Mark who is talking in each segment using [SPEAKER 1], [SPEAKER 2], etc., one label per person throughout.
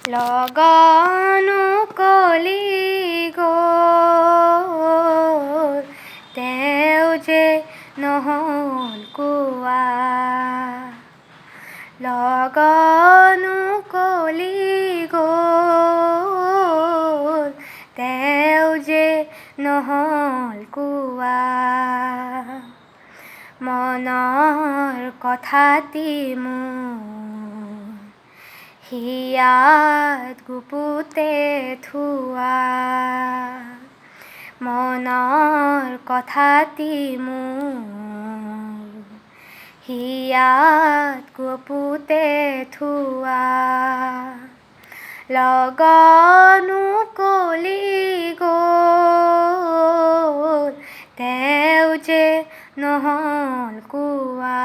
[SPEAKER 1] লগন উকলি গ'ল তেওঁ যে নহ'ল কোৱা। লগন উকলি গ'ল তেওঁ যে নহ'ল কোৱা। মনৰ কথাটি মোৰ হিয়াত গুপুতে থোৱা। মনৰ কথাটি মোৰ হিয়াত গুপুতে থোৱা। লগন উকলি গ'ল তেওঁ যে নহ'ল কোৱা।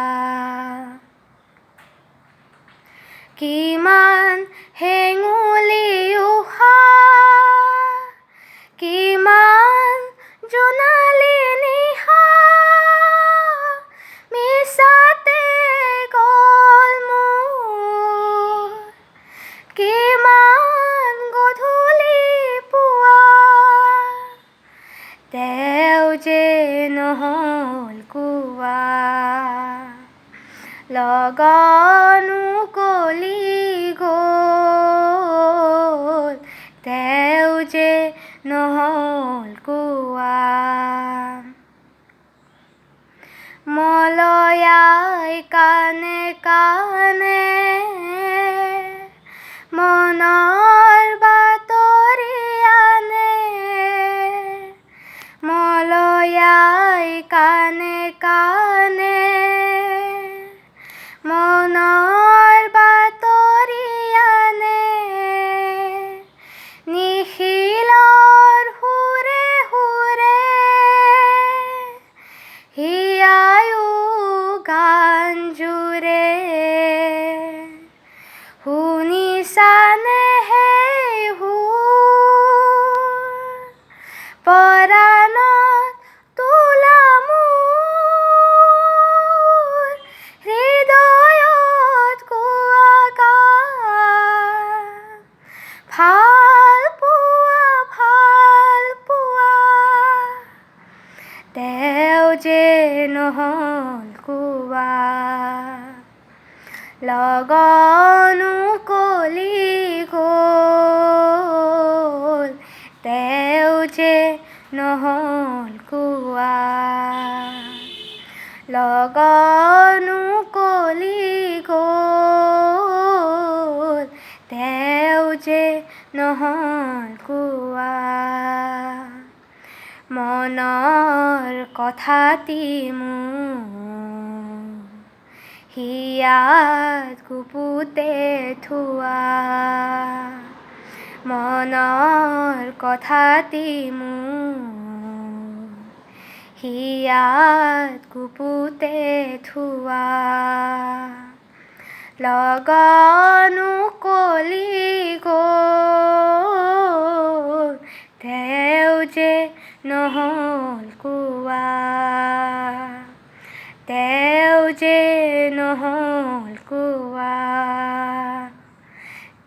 [SPEAKER 1] কিমান হেঙুলি উশা কিমান জোনালী নিশা মিছাতে গ'ল মোৰ। কিমান গধূলি পুৱা তেওঁ যে নহ'ল কোৱা। লগন উকলি গ'ল তেওঁ যে নহ'ল কোৱা। মলয়াই কাণে কাণে মনৰ বাতৰি আনে। মলয়াই কাণে কাণে মনৰ বাতৰি আনে। নিশিলৰ সুৰে সুৰে হিয়ায়ো গান জুৰে। শুনিছানে সেই সুৰ পৰাণত তোলা মোৰ। হৃদয়ত গোৱা গান ভাল পোৱা তেওঁ যে নহ'ল কোৱা। লগন উকলি গ'ল তেওঁ যে নহ'ল কোৱা। লগন উকলি গ'ল তেওঁ যে নহ'ল কোৱা। মনৰ কথাটি মোৰ হিয়াত গুপুতে থোৱা। মনৰ কথাটি মোৰ হিয়াত গুপুতে থোৱা। লগন উকলি গ'ল তেওঁ যে নহ'ল কোৱা। তেওঁ যে নহ'ল কোৱা।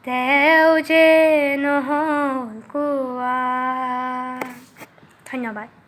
[SPEAKER 1] তেওঁ যে নহ'ল কোৱা। ধন্যবাদ।